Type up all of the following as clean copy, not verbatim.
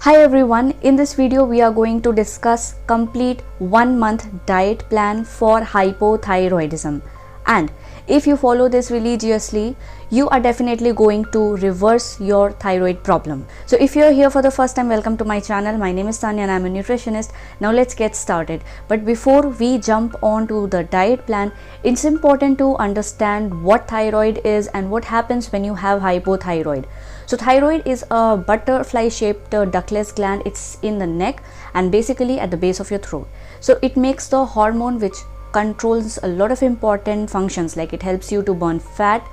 Hi everyone, in this video we are going to discuss complete 1 month diet plan for hypothyroidism, and if you follow this religiously, you are definitely going to reverse your thyroid problem. So if you are here for the first time, welcome to my channel. My name is Tanya and I am a nutritionist. Now let's get started. But before we jump on to the diet plan, it's important to understand what thyroid is and what happens when you have hypothyroid. So thyroid is a butterfly shaped ductless gland. It's in the neck and basically at the base of your throat. So it makes the hormone which controls a lot of important functions, like it helps you to burn fat.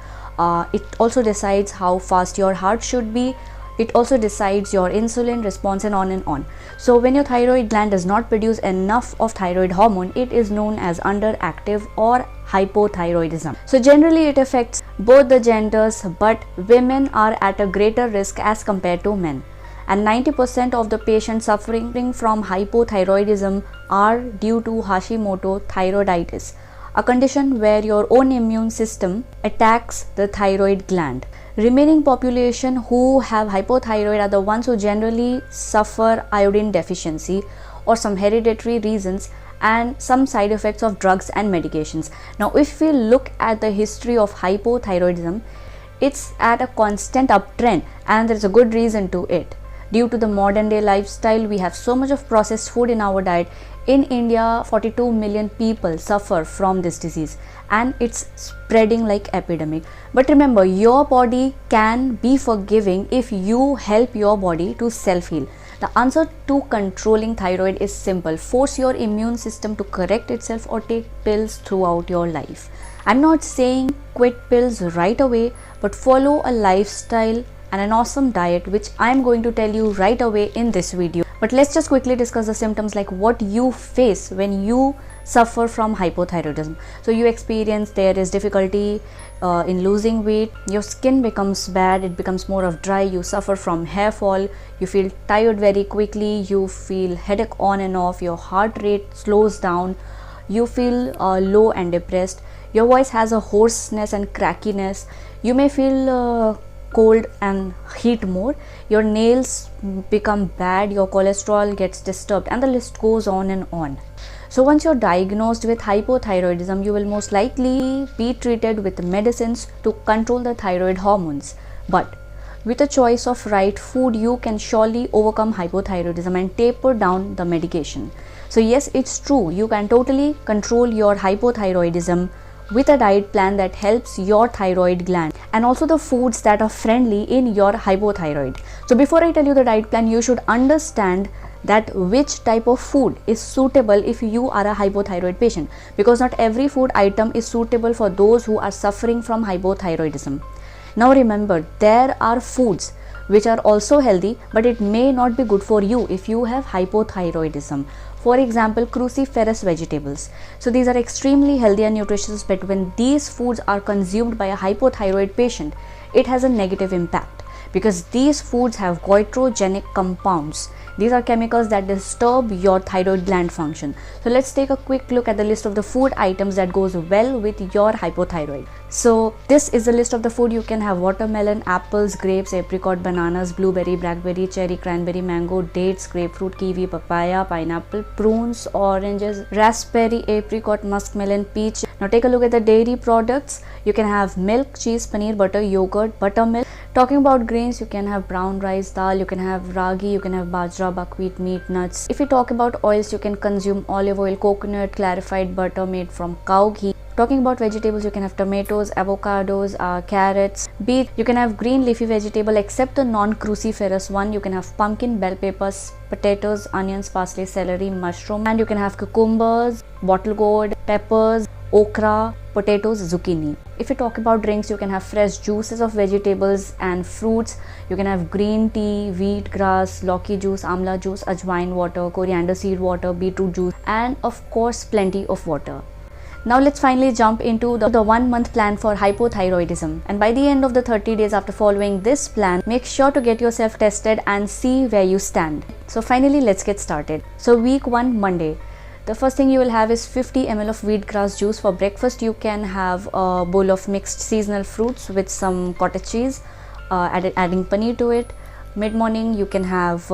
It also decides how fast your heart should be. It also decides your insulin response and on and on. So when your thyroid gland does not produce enough of thyroid hormone, it is known as underactive or hypothyroidism. So generally it affects both the genders, but women are at a greater risk as compared to men. And 90% of the patients suffering from hypothyroidism are due to Hashimoto thyroiditis, a condition where your own immune system attacks the thyroid gland. Remaining population who have hypothyroid are the ones who generally suffer iodine deficiency or some hereditary reasons and some side effects of drugs and medications. Now if we look at the history of hypothyroidism, it's at a constant uptrend, and there's a good reason to it. Due to the modern day lifestyle, we have so much of processed food in our diet. In India, 42 million people suffer from this disease and it's spreading like epidemic. But remember, your body can be forgiving if you help your body to self-heal. The answer to controlling thyroid is simple. Force your immune system to correct itself or take pills throughout your life. I'm not saying quit pills right away, but follow a lifestyle and an awesome diet, which I'm going to tell you right away in this video. But let's just quickly discuss the symptoms, like what you face when you suffer from hypothyroidism. So you experience there is difficulty in losing weight, your skin becomes bad, it becomes more of dry, you suffer from hair fall, you feel tired very quickly, you feel headache on and off, your heart rate slows down, you feel low and depressed, your voice has a hoarseness and crackiness, you may feel cold and heat more, your nails become bad, your cholesterol gets disturbed, and the list goes on and on. So once you're diagnosed with hypothyroidism, you will most likely be treated with medicines to control the thyroid hormones. But with a choice of right food, you can surely overcome hypothyroidism and taper down the medication. So yes, it's true, you can totally control your hypothyroidism with a diet plan that helps your thyroid gland, and also the foods that are friendly in your hypothyroid. So before I tell you the diet plan, you should understand that which type of food is suitable if you are a hypothyroid patient, because not every food item is suitable for those who are suffering from hypothyroidism. Now remember, there are foods which are also healthy, but it may not be good for you if you have hypothyroidism. For example, cruciferous vegetables. So these are extremely healthy and nutritious, but when these foods are consumed by a hypothyroid patient, it has a negative impact because these foods have goitrogenic compounds. These are chemicals that disturb your thyroid gland function. So let's take a quick look at the list of the food items that goes well with your hypothyroid. So this is the list of the food. You can have watermelon, apples, grapes, apricot, bananas, blueberry, blackberry, cherry, cranberry, mango, dates, grapefruit, kiwi, papaya, pineapple, prunes, oranges, raspberry, apricot, muskmelon, peach. Now take a look at the dairy products. You can have milk, cheese, paneer, butter, yogurt, buttermilk. Talking about grains, you can have brown rice, dal, you can have ragi, you can have bajra, buckwheat, meat, nuts. If you talk about oils, you can consume olive oil, coconut, clarified butter made from cow ghee. Talking about vegetables, you can have tomatoes, avocados, carrots, beets. You can have green leafy vegetable except the non-cruciferous one. You can have pumpkin, bell peppers, potatoes, onions, parsley, celery, mushroom, and you can have cucumbers, bottle gourd, peppers, okra, potatoes, zucchini. If you talk about drinks, you can have fresh juices of vegetables and fruits. You can have green tea, wheat grass, lauki juice, amla juice, ajwain water, coriander seed water, beetroot juice, and of course plenty of water. Now let's finally jump into the 1 month plan for hypothyroidism, and by the end of the 30 days after following this plan, make sure to get yourself tested and see where you stand. So finally let's get started. So week 1, Monday. The first thing you will have is 50 ml of wheatgrass juice. For breakfast, you can have a bowl of mixed seasonal fruits with some cottage cheese, adding paneer to it. Mid morning, you can have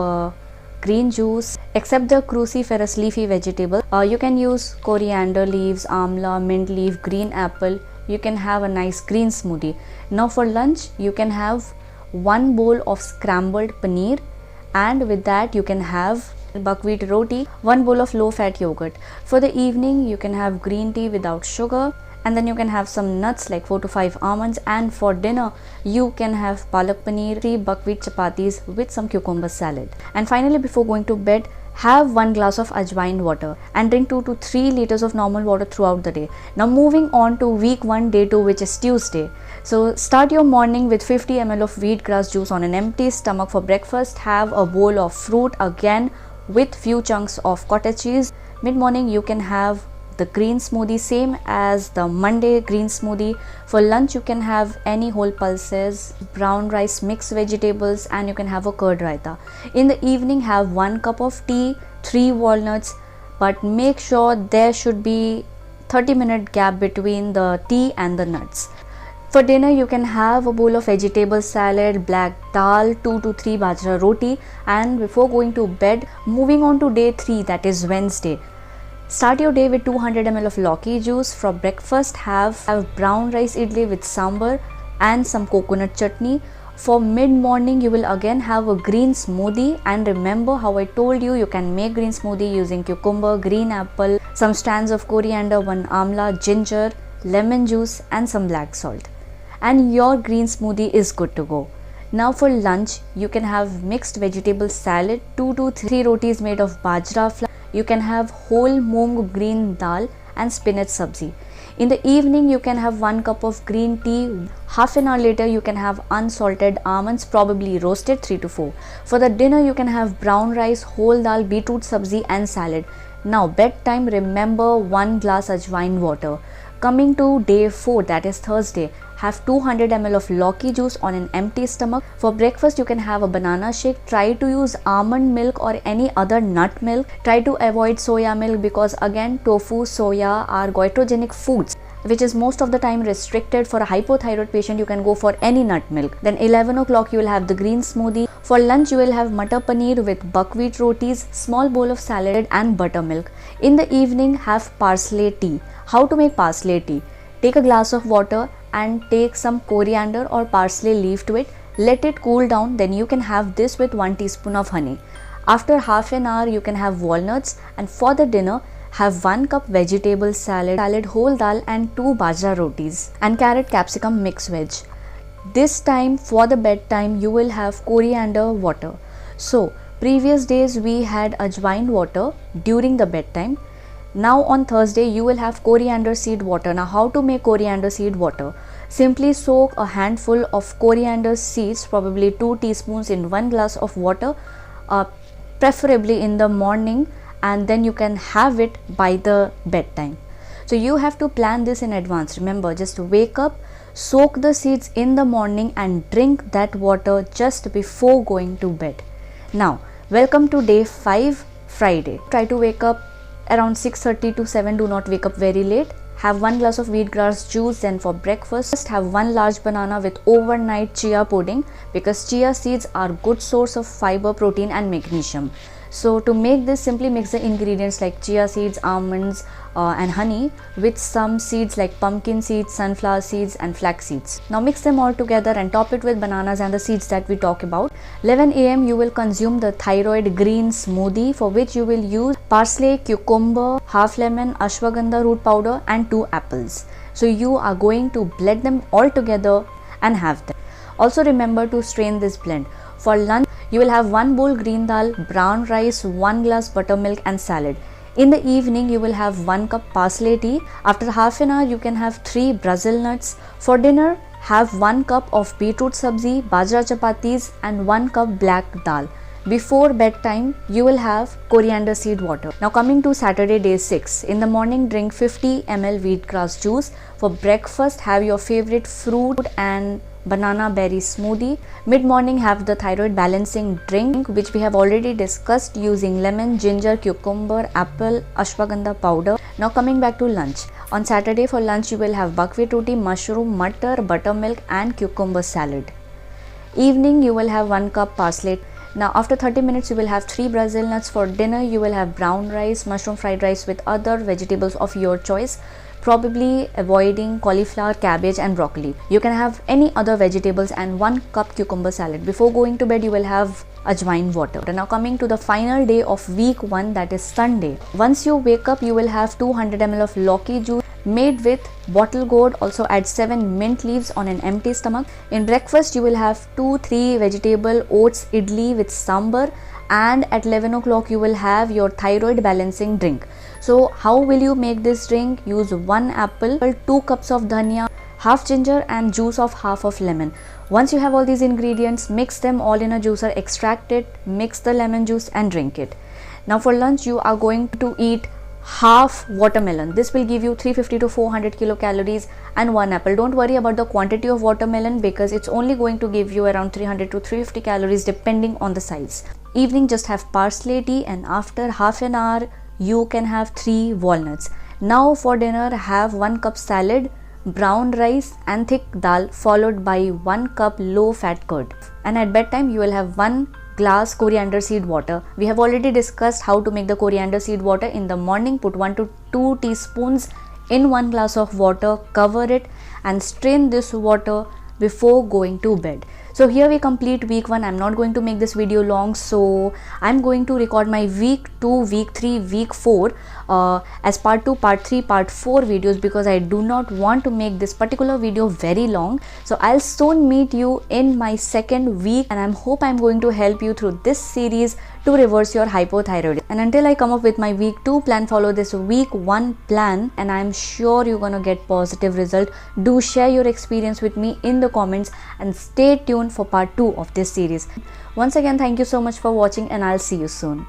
green juice. Except the cruciferous leafy vegetable, you can use coriander leaves, amla, mint leaf, green apple. You can have a nice green smoothie. Now for lunch, you can have 1 bowl of scrambled paneer, and with that you can have buckwheat roti, 1 bowl of low fat yogurt. For the evening, you can have green tea without sugar, and then you can have some nuts like 4 to 5 almonds. And for dinner, you can have palak paneer, 3 buckwheat chapatis with some cucumber salad. And finally, before going to bed, have 1 glass of ajwain water and drink 2 to 3 liters of normal water throughout the day. Now moving on to week 1, day 2, which is Tuesday. So start your morning with 50 ml of wheatgrass juice on an empty stomach. For breakfast, have a bowl of fruit, again with few chunks of cottage cheese. Mid morning, you can have the green smoothie, same as the Monday green smoothie. For lunch, you can have any whole pulses, brown rice, mixed vegetables, and you can have a curd raita. In the evening, have 1 cup of tea, 3 walnuts, but make sure there should be 30-minute gap between the tea and the nuts. For dinner, you can have a bowl of vegetable salad, black dal, 2 to 3 bajra roti. And before going to bed, moving on to day 3, that is Wednesday, start your day with 200 ml of lauki juice. For breakfast, have brown rice idli with sambar and some coconut chutney. For mid morning, you will again have a green smoothie, and remember how I told you, you can make green smoothie using cucumber, green apple, some strands of coriander, 1 amla, ginger, lemon juice and some black salt, and your green smoothie is good to go. Now for lunch, you can have mixed vegetable salad, 2 to 3 rotis made of bajra flour. You can have whole moong green dal and spinach sabzi. In the evening, you can have 1 cup of green tea. Half an hour later, you can have unsalted almonds, probably roasted, 3 to 4. For the dinner, you can have brown rice, whole dal, beetroot sabzi and salad. Now bedtime, remember 1 glass ajwain water. Coming to day 4, that is Thursday, have 200 ml of lauki juice on an empty stomach. For breakfast, you can have a banana shake. Try to use almond milk or any other nut milk. Try to avoid soya milk, because again, tofu, soya are goitrogenic foods, which is most of the time restricted. For a hypothyroid patient, you can go for any nut milk. Then 11 o'clock, you will have the green smoothie. For lunch, you will have matar paneer with buckwheat rotis, small bowl of salad and buttermilk. In the evening, have parsley tea. How to make parsley tea? Take a glass of water and take some coriander or parsley leaf to it. Let it cool down. Then you can have this with 1 teaspoon of honey. After half an hour, you can have walnuts. And for the dinner, have 1 cup vegetable salad, whole dal and 2 bajra rotis and carrot capsicum mixed veg. This time for the bedtime, you will have coriander water. So previous days we had ajwain water during the bedtime. Now on Thursday, you will have coriander seed water. Now how to make coriander seed water? Simply soak a handful of coriander seeds, probably 2 teaspoons, in 1 glass of water, preferably in the morning, and then you can have it by the bedtime. So you have to plan this in advance. Remember, just wake up, soak the seeds in the morning and drink that water just before going to bed. Now welcome to day 5, Friday. Try to wake up around 6:30 to 7. Do not wake up very late. Have 1 glass of wheatgrass juice. Then for breakfast, have 1 large banana with overnight chia pudding, because chia seeds are good source of fiber, protein and magnesium. So to make this, simply mix the ingredients like chia seeds, almonds and honey with some seeds like pumpkin seeds, sunflower seeds and flax seeds. Now mix them all together and top it with bananas and the seeds that we talk about. 11 a.m. you will consume the thyroid green smoothie, for which you will use parsley, cucumber, half lemon, ashwagandha root powder and 2 apples. So you are going to blend them all together and have them. Also remember to strain this blend. For lunch, you will have 1 bowl green dal, brown rice, 1 glass buttermilk and salad. In the evening, you will have 1 cup parsley tea. After half an hour, you can have 3 Brazil nuts. For dinner, have 1 cup of beetroot sabzi, bajra chapatis and 1 cup black dal. Before bedtime, you will have coriander seed water. Now coming to Saturday, day 6. In the morning, drink 50 ml wheatgrass juice. For breakfast, have your favorite fruit and banana berry smoothie. Mid morning, have the thyroid balancing drink, which we have already discussed, using lemon, ginger, cucumber, apple, ashwagandha powder. Now coming back to lunch. On Saturday, for lunch, you will have buckwheat roti, mushroom, butter, buttermilk and cucumber salad. Evening, you will have 1 cup parsley. Now after 30 minutes you will have 3 Brazil nuts. For dinner you will have brown rice, mushroom fried rice with other vegetables of your choice, probably avoiding cauliflower, cabbage and broccoli. You can have any other vegetables and 1 cup cucumber salad. Before going to bed you will have ajwain water. Now coming to the final day of week 1, that is Sunday. Once you wake up you will have 200 ml of Loki juice made with bottle gourd. Also add 7 mint leaves on an empty stomach. In breakfast you will have 2-3 vegetable oats idli with sambar, and at 11 o'clock you will have your thyroid balancing drink. So how will you make this drink? Use 1 apple, 2 cups of dhania, half ginger and juice of half of lemon. Once you have all these ingredients, mix them all in a juicer, extract it, mix the lemon juice and drink it. Now for lunch you are going to eat half watermelon. This will give you 350 to 400 kilocalories, and 1 apple. Don't worry about the quantity of watermelon because it's only going to give you around 300 to 350 calories depending on the size. Evening just have parsley tea, and after half an hour you can have 3 walnuts. Now for dinner have 1 cup salad, brown rice and thick dal, followed by 1 cup low fat curd. And at bedtime you will have 1 glass coriander seed water. We have already discussed how to make the coriander seed water. In the morning put 1 to 2 teaspoons in 1 glass of water, cover it and strain this water before going to bed. So here we complete week 1. I'm not going to make this video long, so I'm going to record my week 2, week 3, week 4 as part 2, part 3, part 4 videos, because I do not want to make this particular video very long. So I'll soon meet you in my second week, and I hope I'm going to help you through this series to reverse your hypothyroidism. And until I come up with my week 2 plan, follow this week 1 plan and I'm sure you're gonna get positive result. Do share your experience with me in the comments and stay tuned for part 2 of this series. Once again, thank you so much for watching and I'll see you soon.